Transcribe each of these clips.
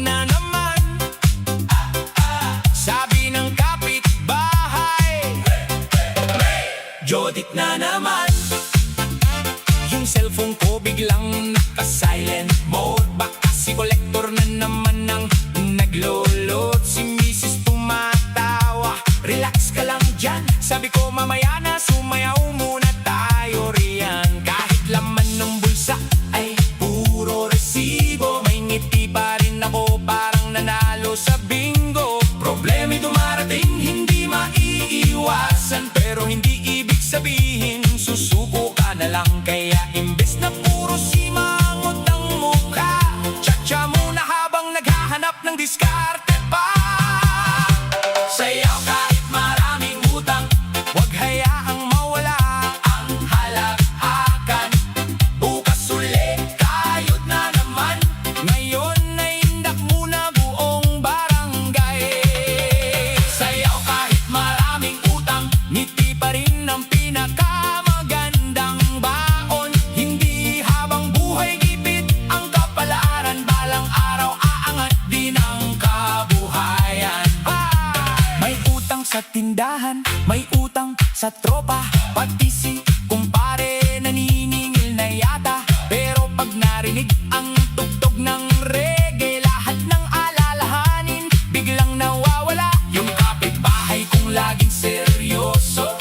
na naman, sabi ng kapitbahay. Jodik na naman. Yung cellphone ko biglang naka-silent mode. Baka si collector na naman ang naglolot. Si misis tumatawa, relax ka lang dyan. Sabi ko mamaya na, sumayaw muna tayo riyan. Kahit laman ng bulsa ay puro resibo, may ngiti pa rin ako, parang nanalo sa bingo. Problema'y dumarating, hindi maiiwasan, pero hindi ibig sabihin susuko ka na lang. Kaya imbes na puro simangot ang mukha, tsa-tsa muna habang naghahanap ng diskarte pa. Sayaw kahit maraming utang, huwag hayaang mawala ang halakhakan. Bukas ulit, kayod na naman. Ngayon ay indak muna buong barangay. Sayaw kahit maraming utang, ngiti pa rin ang pinakamagandang baon. Hindi habang buhay gipit ang kapalaran, balang araw aangat din ang kabuhayan. May utang sa tindahan, may utang sa tropa, pati si kumpare naniningil na yata. Pero pag narinig ang tugtog ng reggae, lahat ng alalahanin biglang nawawala. Yung kapitbahay kong laging seryoso,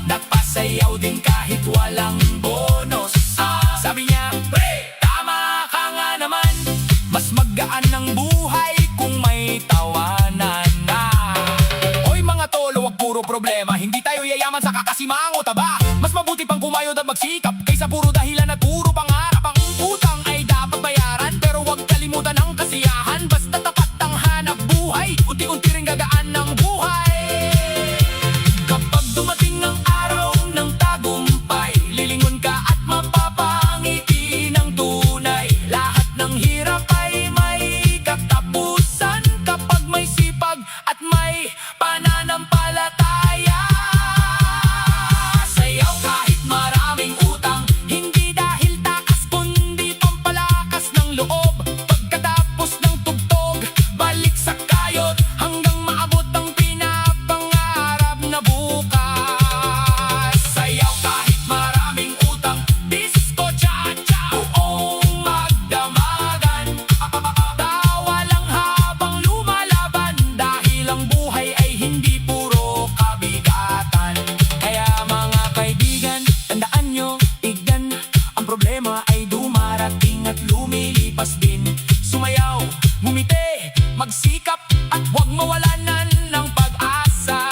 napasayaw din kahit walang bonus. Sabi niya, pre, tama ka nga naman, mas magaan ng buhay kung may tawanan. Hoy mga tolo, wag puro problema, hindi tayo yayaman sa kakasimangot, aba. Mas mabuti pang kumayod at magsikap kaysa puro dahilan at puro pangarap. Ang utang ay dapat bayaran, pero wag kalimutan ang kasiyahan. Basta tapat ang hanap buhay, unti-unti rin gagaan ng buhay. Kapag dumating ang araw ng tagumpay, lilingon ka at mapapangiti ng tunay. Lahat ng hirap ay may katapusan kapag may sipag at may pananampalataya. Sayaw kahit maraming utang, hindi dahil takas kundi pampalakas ng loob. Pagkatapos ng tugtog, balik sa kayod hanggang maabot ang pinapangarap na bukas. Sayaw kahit maraming utang, disco cha-cha, buong magdamagan. Tawa lang habang lumalaban, dahil ang buhay ay hindi puro kabigatan. Kaya mga kaibigan, tandaan nyo, tignan, ang problema ay dumarating at lumilipas din. Sumayaw, ngumiti, magsikap at huwag mawalanan ng pag-asa.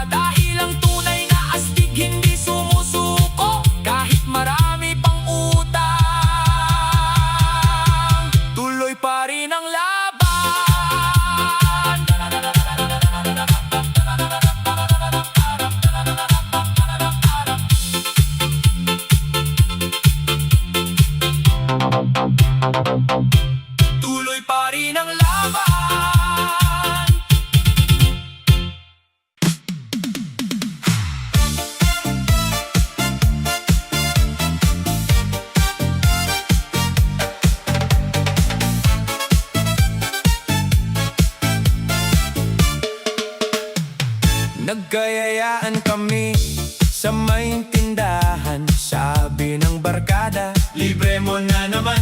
Dahil ang tunay na astig hindi sumusuko kahit marami pang utang. Tuloy pa rin ang laban. Tuloy pa rin ang laban. Nagkayayaan kami sa may tindahan, sabi ng barkada, libre mo na naman.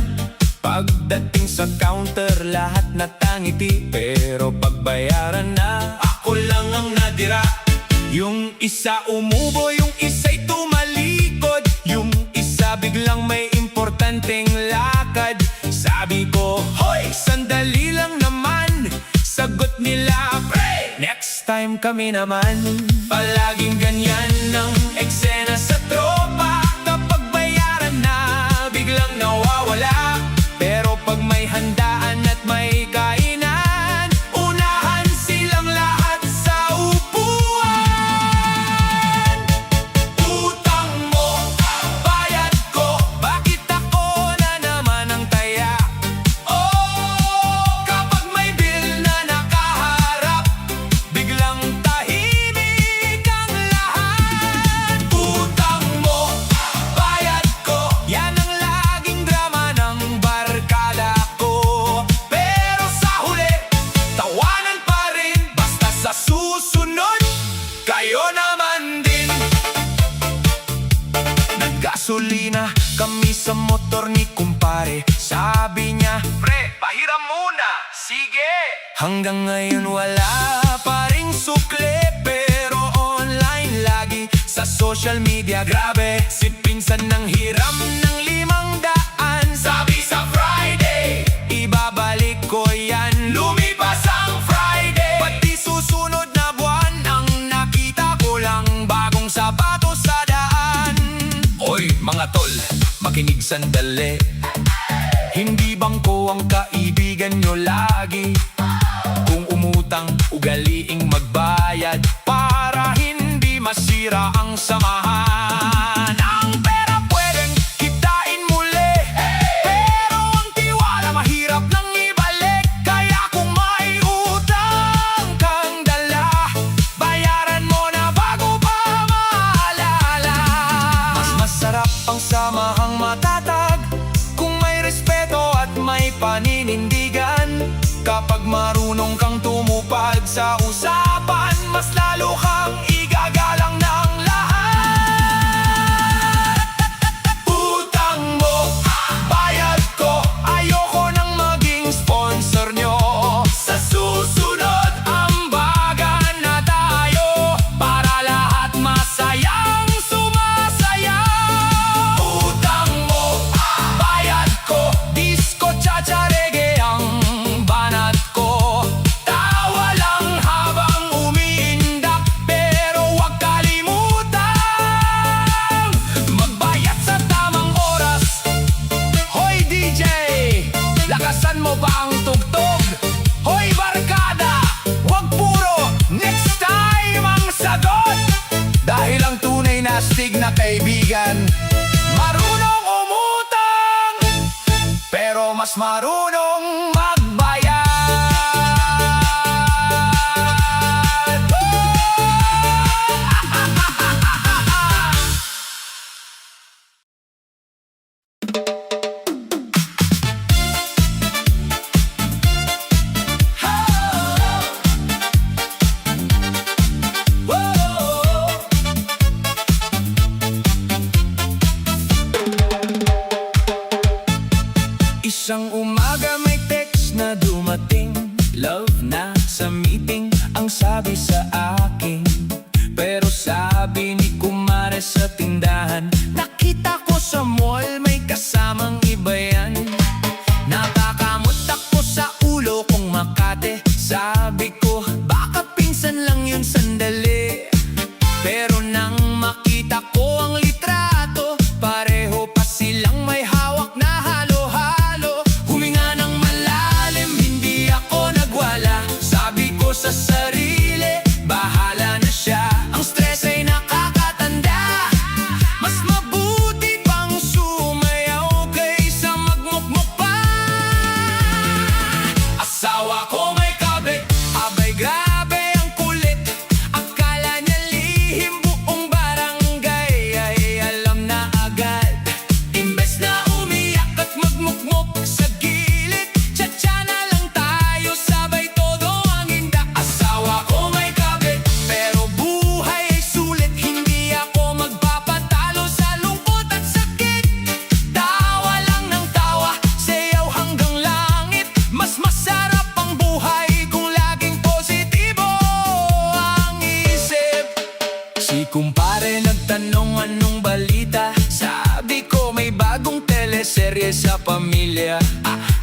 Pagdating sa counter, lahat natangiti, pero pagbayaran na, ako lang ang nadira. Yung isa umubo, yung isa'y tumalikod, yung isa biglang may importanteng lakad. Sabi ko, hoy, sandali lang naman. Sagot nila, pre, next time kami naman. Palaging ganyan ang eksena sa tropa. Kapag bayaran na, biglang nawawala. Pero pag may handaan at may kainan, unahan silang lahat sa upuan. Utang mo, bayad ko, bakit ako na naman ang taya? Oh, kapag may bill na nakaharap, biglang tahimik ang lahat. Sige! Hanggang ngayon wala pa ring sukle, pero online lagi sa social media. Grabe, si pinsan ng hiram ng 500. Sabi sa Friday, ibabalik ko yan. Lumipas ang Friday, pati susunod na buwan ang nakita ko lang bagong sapatos sa daan. Oy mga tol, makinig sandali. Hindi bangko ang kaibigan nyo lagi. Kung umutang, ugaliing magbayad para hindi masira ang samahan. Ang pera pwedeng kitain muli, pero ang tiwala mahirap nang ibalik. Kaya kung may utang kang dala, bayaran mo na bago pa maalala. Mas masarap ang samahang matatag kung may respeto at may paninindigan. Kapag marunong kang tumupad sa usapan, mas lalo kang igagalang ng lahat. Utang mo, bayad ko, ayoko nang maging sponsor nyo. Sa susunod, ambagan na tayo para lahat masayang sumasayaw. Utang mo, bayad ko, disco, cha-cha, reggae ang banat ko. Tawa lang habang umiindak, pero huwag kalimutan magbayad sa tamang oras. Hoy DJ, lakasan mo ba ang tugtog? Hoy barkada, huwag puro next time ang sagot. Dahil ang tunay na astig na kaibigan marunong umutang, pero mas marunong magbayad. Isang umaga may text na dumating, love na sa meeting ang sabi sa akin. Pero sabi ni kumare sa tindahan, nakita ko sa mall may kasamang iba yan. Nakakamot ako sa ulo kong Makate. Sabi ko baka pinsan lang yun sandali. Pero nang makita ko ang litrato, pareho pa silang may hawak na halo-halo. Huminga ng malalim, hindi ako nagwala. Sabi ko sa sarili, bahala na siya. Ang stress ay nakakatanda, mas mabuti pang sumayaw kaysa magmukmuk pa. Asawa ko may kabit, abay grabe ang kulit. Akala niya lihim, buong barangay ay alam na agad. Imbes na umiyak at magmukmuk sa gilid, tsa-tsa na lang tayo, sabay todo ang inda. Asawa ko may kabit, pero buhay ay sulit. Hindi ako magpapatalo sa lungkot at sakit. Tawa lang ng tawa, sayaw hanggang langit. Mas masarap ang buhay kung laging positibo ang isip. Si kumpare nagtanong anong balita, sabi ko may bagong teleserye sa pamilya.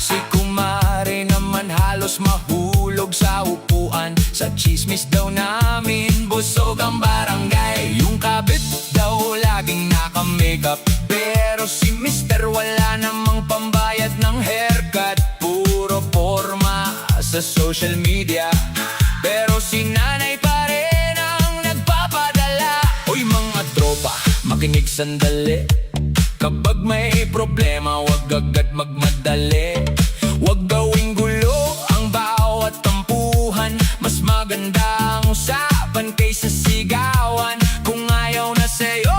Si kumare naman halos mahulog sa upuan. Sa chismis daw namin busog ang barangay. Yung kabit daw laging naka-makeup, pero si mister wala namang pambayad ng haircut. Puro forma sa social media, pero si nanay pa rin ang nagpapadala. Uy mga tropa, makinig sandali. Kapag may problema, wag agad magmadali. Wag gawing gulo ang bawat tampuhan. Mas maganda ang usapan kaysa sigawan. Kung ayaw na sa'yo,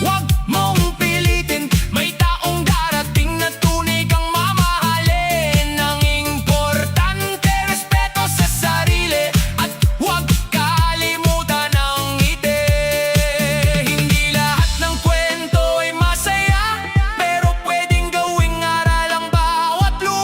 wag mong pilitin. May taong darating na tunay kang mamahalin. Ang importante, respeto sa sarili at wag kalimutan ang ngiti. Hindi lahat ng kwento ay masaya, pero pwedeng gawing aral ang bawat luha.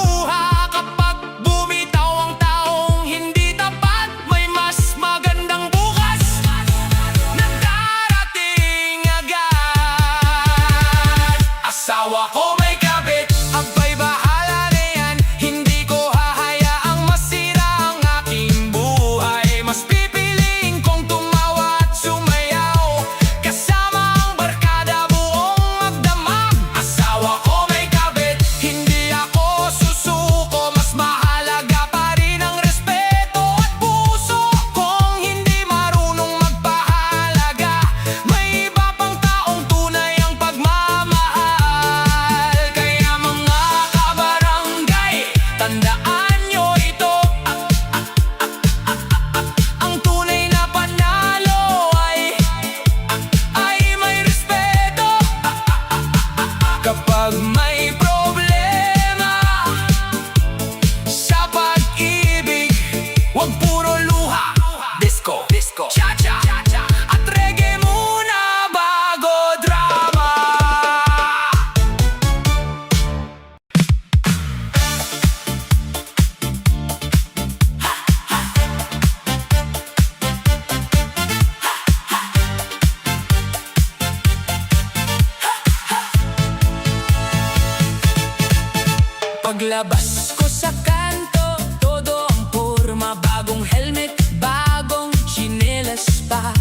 Paglabas ko sa kanto, todo ang porma. Bagong helmet, bagong tsinelas pa.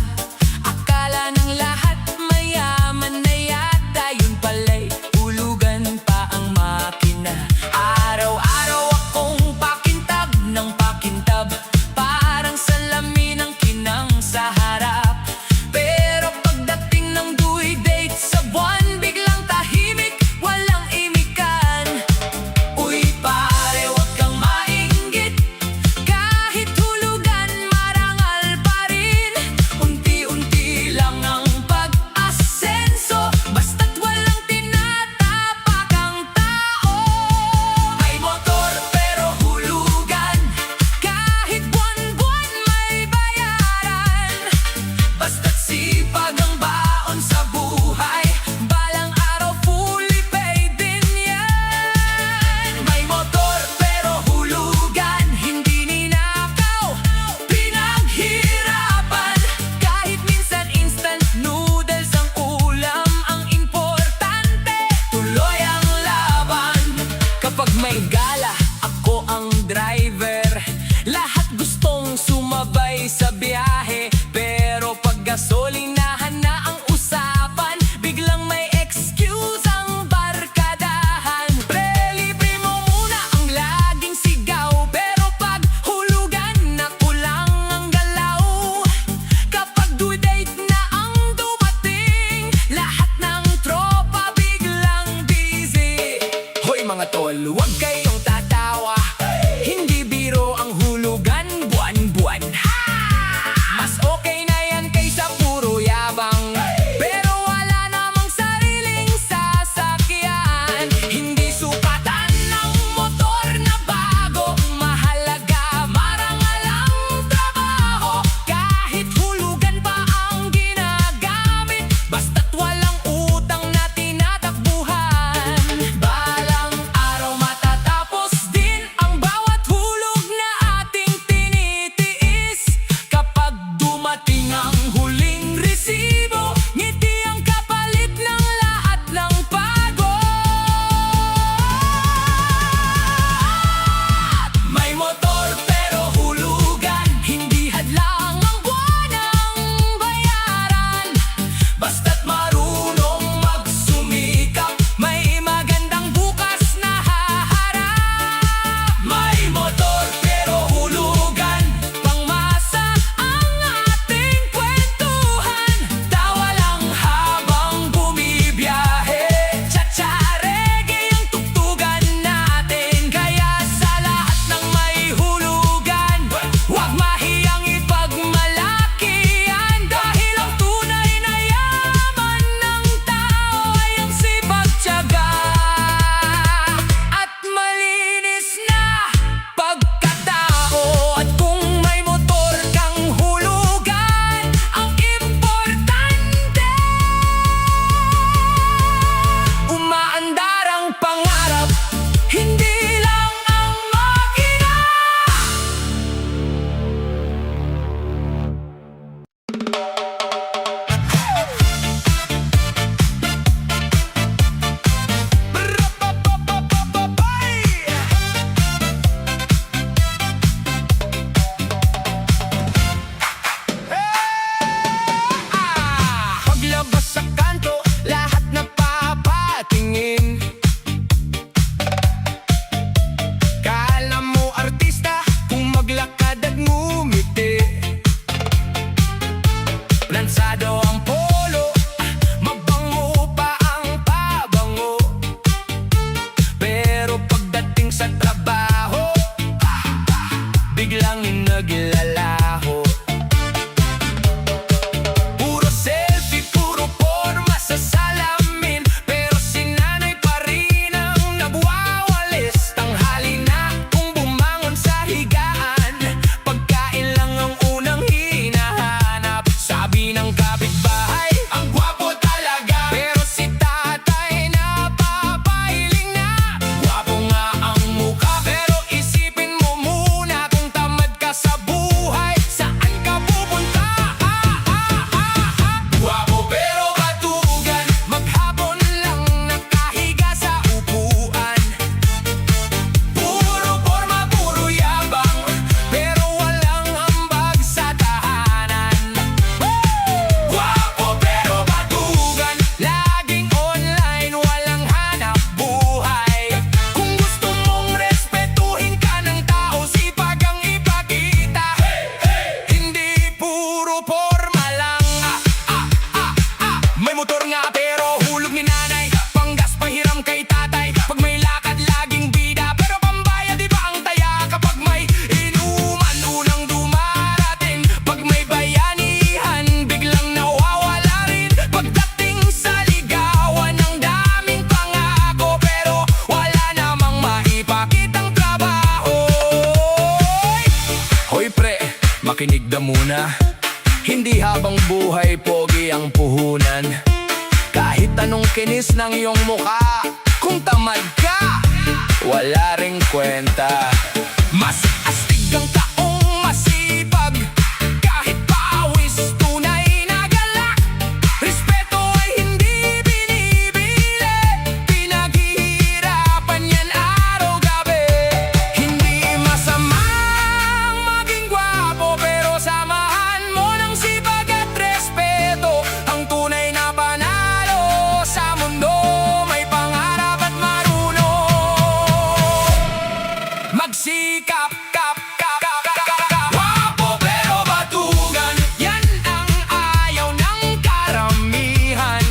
Akala ng lahat mayaman na yata, yun pala'y hulugan pa ang makina. Araw-araw akong pakintab ng pakintab, parang salamin ang kinang sa harap. Pero pagdating ng due date sa buwan, biglang tahimik, walang imikan. Uy pare, wag kang mainggit, kahit hulugan marangal pa rin. Unti-unti lang ang pag-asenso, basta't walang tinatapak ang tao. May motor pero hulugan, kahit buwan-buwan may bayaran. Basta't sipag ang baon sa buhay, balang araw fully paid din yan. May motor pero hulugan, hindi ninakaw, pinaghirapan. Kahit minsan instant noodles ang ulam, ang importante tuloy ang laban. Kapag may gala, ako ang driver, lahat gustong sumabay sa biyahe. Pero pag gasolinahan na ang usapan, biglang may excuse ang barkadahan. Pre, libre mo muna ang laging sigaw, pero pag hulugan na kulang ang galaw. Kapag due date na ang dumating, lahat ng tropa biglang busy. Hoy mga tol, huwag kayong tatawa, hindi biro ang hulugan buwan-buwan. Mas okay na yan kaysa puro yabang, pero wala namang sariling sasakyan. Hindi sukatan ng motor na bago, mahalaga marangal ang trabaho. Kahit hulugan pa ang ginagamit, basta't walang utang na tinatakbuhan. Balang araw matatapos din ang bawat hulog na ating tinitiis. Kapag dumating ang huling resibo, ngiti ang kapalit ng lahat ng pagod. May motor pero hulugan, hindi hadlang ang buwan ang bayaran. Basta't marunong magsumikap, may magandang bukas na haharap. May motor pero hulugan, pangmasa ang ating kwentuhan. Tawa lang habang bumibiyahe, cha-cha reggae ang tugtugan natin. Kaya sa lahat ng may hulugan, huwag mahiyang ipagmalaki yan. Dahil ang tunay na yaman ng tao ay ang sipag-tiyaga at malinis na pagkatao. At kung may motor kang hulugan, ang importante, umaandar ang pangarap, hindi lang ang makina. Paglabas sa kanto, lahat napapatingin. Kala mo artista kung maglakad at ngumiti. Lansado ang polo, mabango pa ang pabango. Pero pagdating sa trabaho, biglang naglalaho. Puro selfie, puro porma sa salamin, pero si nanay pa rin ang nagwawalis. Tanghali na kung bumangon sa higaan, pagkain lang ang unang hinahanap. Sabi ng kapitbahay, ang gwapo talaga. Pero si tatay napapahiling na, gwapo nga ang mukha. Pero isipin mo muna kung tamad ka sa buhay. makinig na muna. Hindi habang buhay pogi ang puhunan. Kahit anong kinis ng iyong muka, kung tamad ka, wala ring kwenta. Mas astig ang taong masipag, kahit pawis tunay na galak. Respeto ay hindi binibili, pinaghihirapan yan araw-gabi. Hindi masamang maging gwapo, pero samahan mo ng sipag at respeto. Ang tunay na panalo sa mundo, may pangarap at marunong magsikap. Gwapo pero batugan, yan ang ayaw ng karamihan.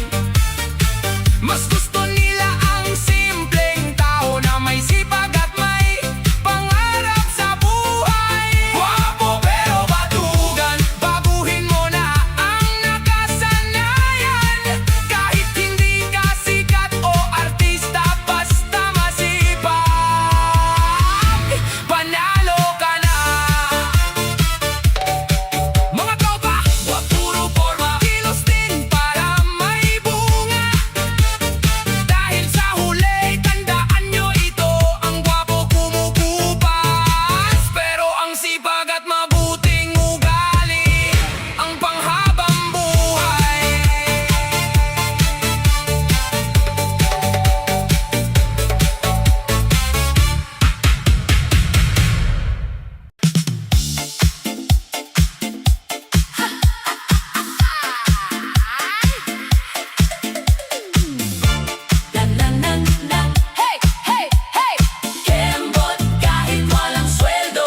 Mas gusto nila ang simpleng tao na may sipag at may pangarap sa buhay. Gwapo pero batugan, baguhin mo na ang nakasanayan. Kahit hindi ka sikat o artista, basta masipag, panalo ka na. Mga tropa, wag puro forma, kilos din para may bunga. Dahil sa huli, tandaan nyo ito, ang gwapo kumukupas, pero ang sipag at mabuting ugali ang panghabang buhay. Hey, hey, hey! Kembot kahit walang sweldo.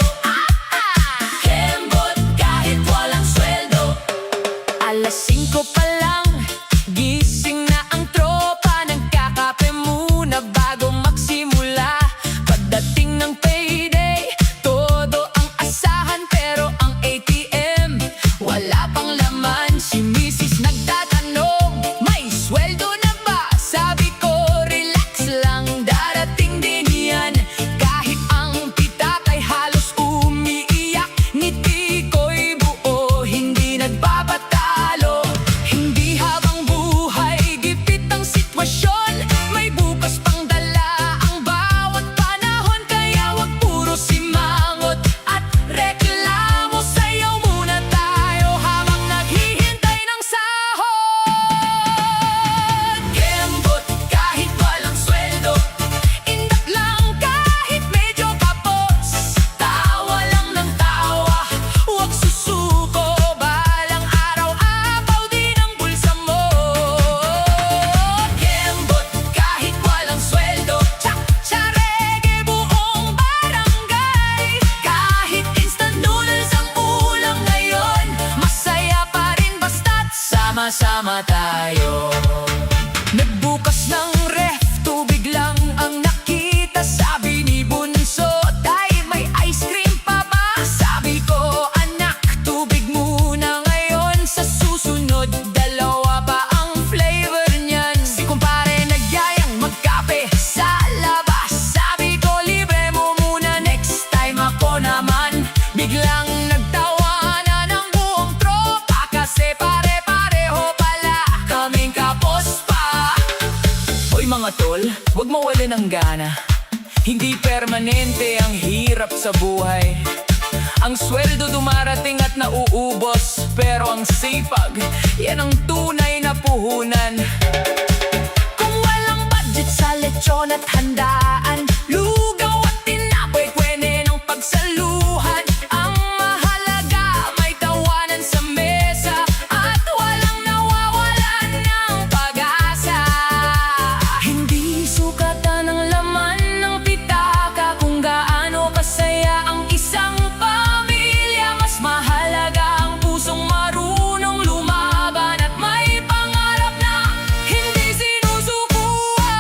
Kembot kahit walang sweldo. Alas 5 pa lang, gising na ang tropa. Nagkakape muna bago magsimula. Pagdating ng payday, todo ang asahan, pero ang ATM wala pang laman. Si Mrs. nagtatanong, may sweldo na ba? Sabi ko, relax lang, darating din yan. Kahit ang pitat ay halos umiiyak, ngiti ko'y buo, hindi nagpapatalo. Hindi habang buhay, gipit ang sitwasyon, may bukas pang dala ang bawat panahon. Kaya wag puro simangot at reklamo, sayaw muna tayo habang naghihintay ng sahod. Kembot kahit walang sweldo, indak lang kahit medyo kapos. Tawa lang ng tawa, huwag susuko, balang araw apaw din ang bulsa mo. Kembot kahit walang sweldo, tsa-tsa-rege buong barangay. Kahit instant noodles ang ulam ngayon, masaya pa rin basta't sama-sama tayo. Nagbukas ng ref, tubig lang ang nakita. Sabi ni Bunso, tay, may ice cream pa ba? Sabi ko, anak, tubig muna ngayon. Sa susunod, dalawa pa ang flavor niyan. Si kumpare nagyayang magkape sa labas. Sabi ko, libre mo muna, next time ako naman. Biglang nagtawanan ang buong tropa, kasi pare-pareho pala kaming kapos pa. Hoy mga tol, wag mawala ng gana. Hindi permanente ang hirap sa buhay. Ang sweldo dumarating at nauubos, pero ang sipag, yan ang tunay na puhunan. Kung walang budget sa lechon at handaan, lugaw at tinapay, kwene ng pagsaluhan. Ang mahalaga, may tawanan sa mesa at walang nawawalan ng pag-asa. Hindi sukatan ang laman ng pitaka kung gaano kasaya ang isang pamilya. Mas mahalaga ang pusong marunong lumaban at may pangarap na hindi sinusukuan.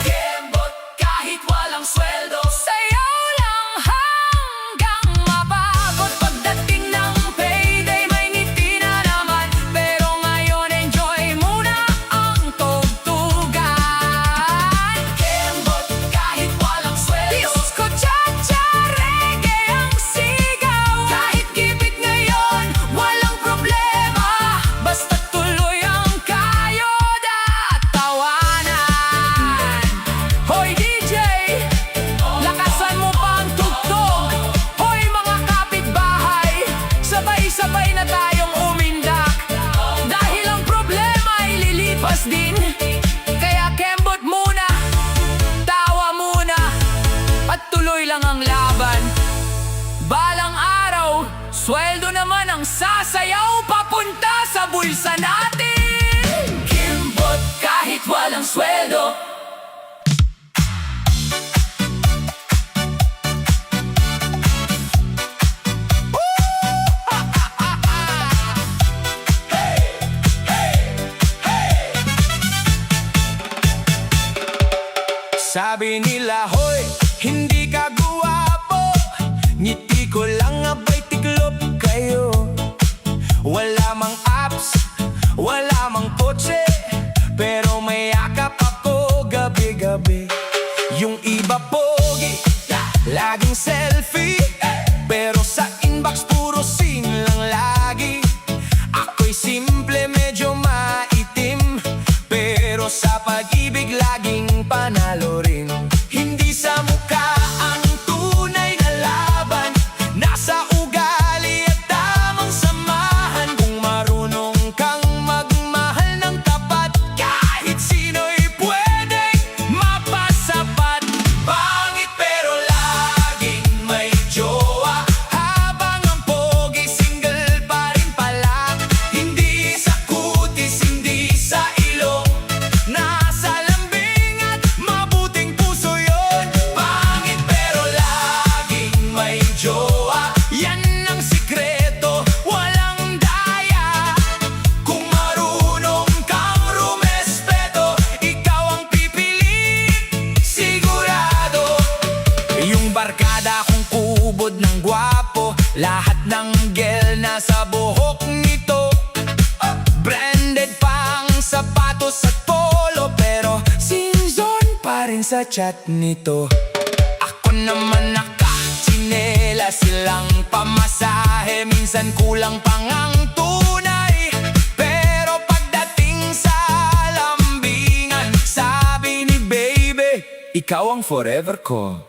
Kembot kahit walang sweldo, sayaw lang hanggang mapagod. Pagdating ng payday, may ngiti na naman, pero ngayon enjoy muna ang tugtugan. Kembot kahit walang sweldo, Diyos ko, tsa-tsa tuloy lang ang laban. Balang araw, sweldo naman ang sasayaw papunta sa bulsa natin. Kimbot kahit walang sweldo. Sabi nila, hoy, hindi ka guwapo. Ngiti ko lang, abay tiklop kayo. Wala mang apps, wala mang kotse, pero may yakap ako gabi-gabi. Yung iba pogi, laging selfie, pero sa inbox puro scene lang lagi. Ako'y simple, medyo maitim, pero sa pag-ibig laging panalo rin. Hindi sa mukha ang tunay na laban, nasa ugali at tamang samahan. Kung marunong kang magmahal ng tapat, kahit sino'y pwedeng mapasapat. Pangit pero laging may jowa, habang ang pogi single pa rin pala. Hindi sa kutis, hindi sa ilong, nasa lambing at mabuting puso yun. Pangit pero laging may jowa, yan ang sikreto, walang daya. Kung marunong kang rumespeto, ikaw ang pipiliin, sigurado. Yung barkada kong kubod ng gwapo, lahat ng gel nasa buhok nito. Branded pang sapatos at polo, pero season pa rin sa chat nito. Ako naman nakatsinelas, silang pamasahe, minsan kulang pang ang tunay. Pero pagdating sa lambingan, sabi ni baby, ikaw ang forever ko.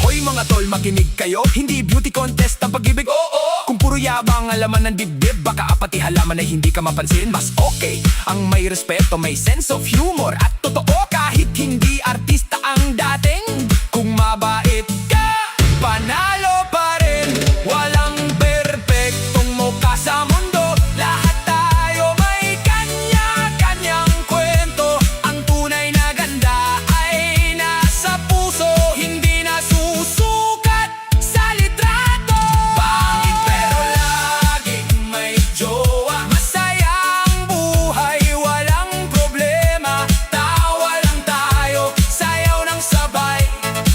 Hoy mga tol, makinig kayo, hindi beauty contest ang pag-ibig. Oo, kung puro yabang ang laman ng dibdib, baka pati halaman ay hindi ka mapansin. Mas okay ang may respeto, may sense of humor at totoo, kahit hindi artista ang dating. Kung mabait ka, panalo pa rin. Walang perpektong mukha sa mundo, lahat tayo may kanya-kanyang kwento. Ang tunay na ganda ay nasa puso, hindi nasusukat sa litrato. Pangit pero laging may jowa, masaya ang buhay, walang problema. Tawa lang tayo, sayaw ng sabay,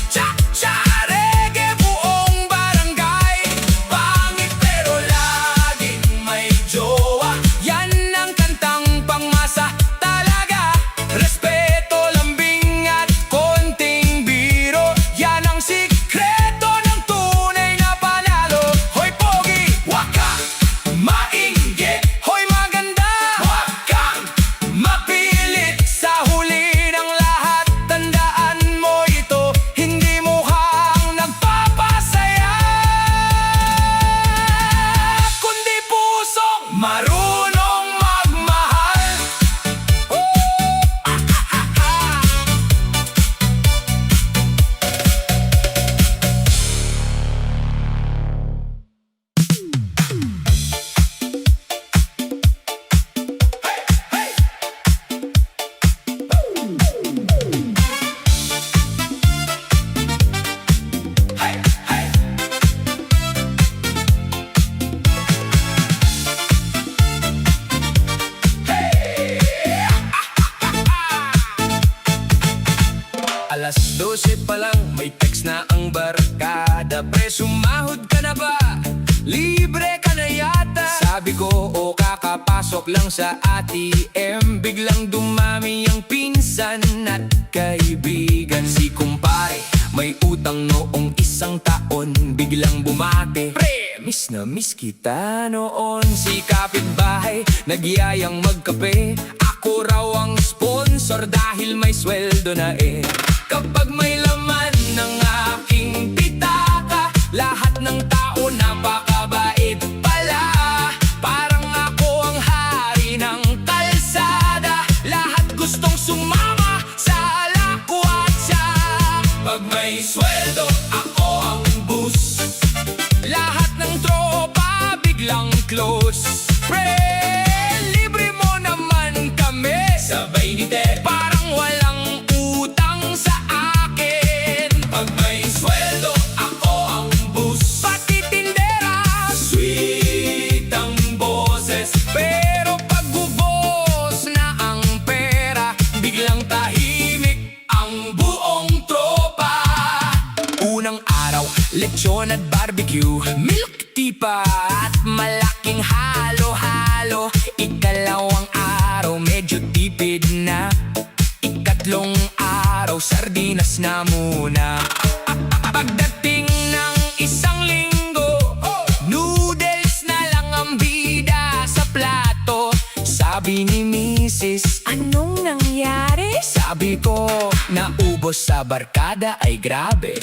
cha-cha reggae buong barangay. Pangit pero laging may jowa, yan ang kantang pangmasa talaga. Respeto, lambing at konting biro, yan ang sikreto ng tunay na panalo. Hoy pogi, wag kang mainggit. Hoy maganda, wag kang mapilit. Sa huli ng lahat, tandaan mo ito, hindi mukhang nagpapasaya, kundi pusong marunong magmahal. Alas 12 pa lang, may text na ang barkada. Pre, sumahod ka na ba? Libre ka na yata. Sabi ko, o kakapasok lang sa ATM. Biglang dumami ang pinsan at kaibigan. Si kumpare, may utang noong isang taon. Biglang bumate, pre, miss na miss kita noon. Si kapitbahay, nagyayang magkape. Ako raw ang sponsor dahil may sweldo na eh. Kapag may laman ng aking pitaka, lahat ng tao napakabait pala. Parang ako ang hari ng kalsada, lahat gustong sumama sa lakwatsa. Kapag may sweldo, ako ang boss. Lahat ng tropa biglang close. Pre, libre mo naman kami. Sabay ni Ted. Parang walang utang sa akin. Pag may sweldo, ako ang boss. Pati tindera, Sweet ang boses. pero pag ubos na ang pera, biglang tahimik ang buong tropa. Unang araw, lechon at barbecue, milk tea pa at malaking halo-halo. Ikalawang araw, medyo tipid na. Ikatlong araw, sardinas na muna. Pagdating ng isang linggo, noodles na lang ang bida sa plato. Sabi ni Mrs. Anong nangyari? Sabi ko, naubos sa barkada ay grabe.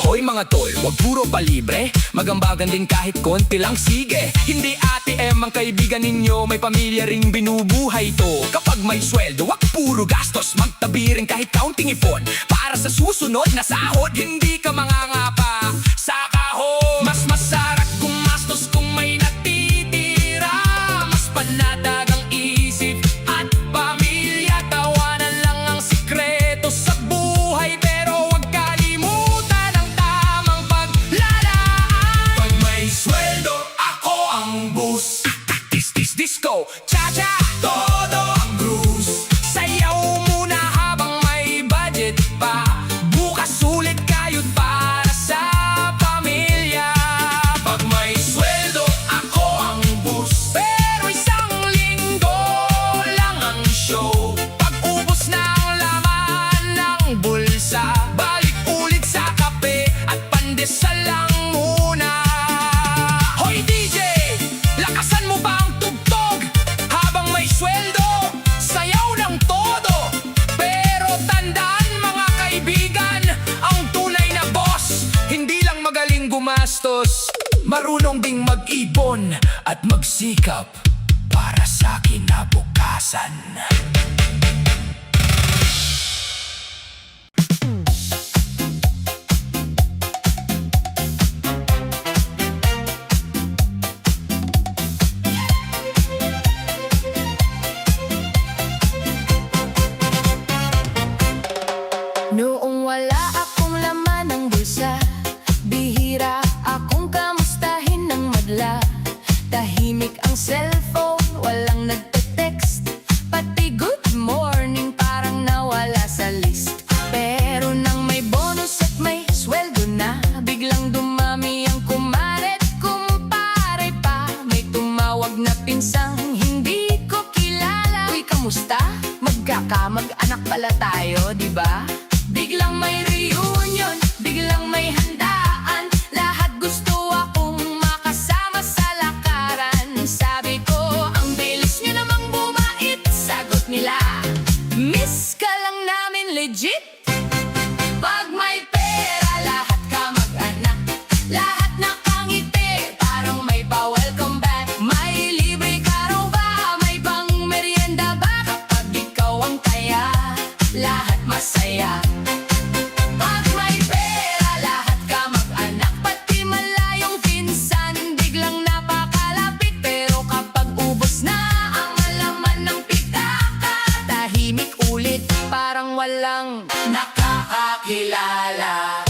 Hoy mga tol, wag puro palibre. Magambagan din kahit konti lang, sige. Hindi ate em ang kaibigan ninyo, may pamilya ring binubuhay to. Kapag may sweldo, wag puro gastos. Magtabi rin kahit kaunting ipon para sa susunod na sahod. Hindi ka mangangapa sa kahon. Mas masarap kung mastos kung may natitira. Mas panatag ang isip at pamilya. Tawanan lang ang sikreto sa buhay, pero wag kalimutan ang tamang paglalaan. Pag may sweldo, ako ang boss. Disco, cha-cha, Todo ang cruise. sayaw muna habang may budget pa. Bukas ulit kayod para sa pamilya. Pag may sweldo, ako ang boss. Pero isang linggo lang ang show. Pag ubos na ang laman ng bulsa, balik ulit sa kape at pandesal lang muna. Hoy DJ, lakasan mo ba ang tugtog? Habang may sweldo, sayaw ng todo. Pero tandaan mga kaibigan, ang tunay na boss, hindi lang magaling gumastos, marunong ding mag-ipon at magsikap para sa kinabukasan. Noong wala akong laman ng bulsa, bihira akong kamustahin ng madla. Tahimik ang cellphone, walang nagte-text, pati good morning parang nawala sa list. Pero nang may bonus at may sweldo na, biglang dumami ang kumaret, kumpare pa. May tumawag na pinsang hindi ko kilala. Uy, kamusta? Magkakamag-anak pala tayo, di ba? Biglang may reunion, biglang may handaan. Lahat gusto akong makasama sa lakaran. Sabi ko, ang bilis nyo namang bumait. Sagot nila, miss ka lang namin legit. Pag may pera, lahat ka mag-anak. Lahat nakangiti, parang may pa-welcome back. May libre ka raw ba? May pang merienda ba? Kapag ikaw ang taya, lahat masaya. Pag may pera, lahat ka mag-anak. Pati malayong pinsan, biglang napakalapit. Pero kapag ubos na ang alaman ng pitaka, tahimik ulit, parang walang nakakakilala.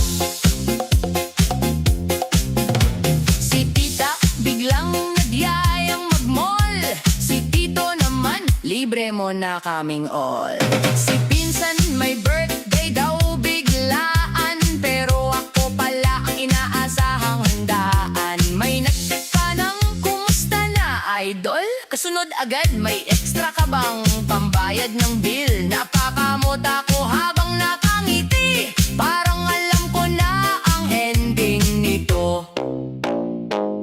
Si tita biglang nagyayang mag-mall. Si tito naman, libre mo na kaming all. Si pinsan may birthday daw biglaan, pero ako pala ang inaasahang handaan. May nag-chat pa ng kumusta na idol? Kasunod agad, may extra ka bang pambayad ng bill? Napakamot ako habang nakangiti, parang alam ko na ang ending nito.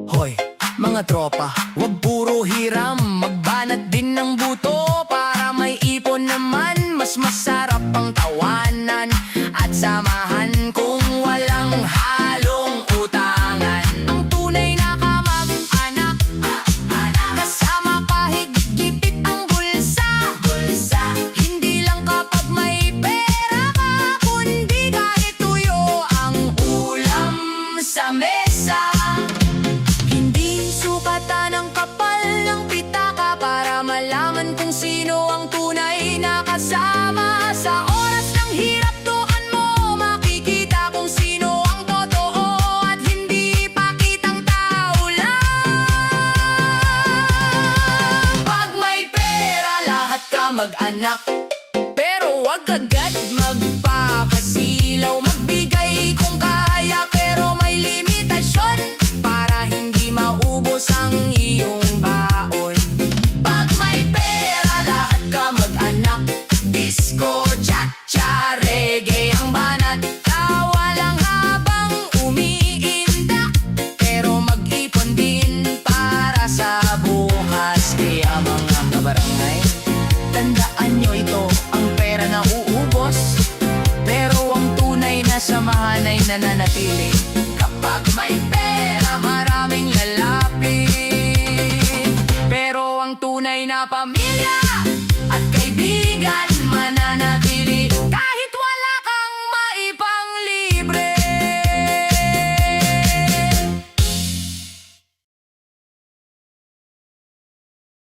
Hoy, mga tropa, wag puro hiram, magbanat din ng buto para may ipon naman. Mas masarap ang tawanan at samahan kung walang halong utangan. Ang tunay na kamag-anak, kasama kahit gipit ang bulsa. Hindi lang kapag may pera ka, kundi kahit mesa. Hindi sukatan ang kapal ng pitaka para malaman kung sino ang tunay na kasama. Sa oras ng hirap doon mo makikita kung sino ang totoo at hindi pakitang tao lang. Pag may pera lahat ka mag-anak, pero wag agad magpapasilaw. Magbigay kung kaya pero may limitasyon para hindi maubos ang iyong baon. Pag may pera lahat ka mag-anak, disco, cha-cha, reggae ang banat. Tawa lang habang umiinda, pero mag-ipon din para sa bukas. Kaya mga kabarangay, tandaan nyo ito, ang pera na uubos, pero ang tunay na samahan ay nananatili. Kapag may pera, maraming lalapit, pero ang tunay na pamilya at kaibigan mananatili. Kahit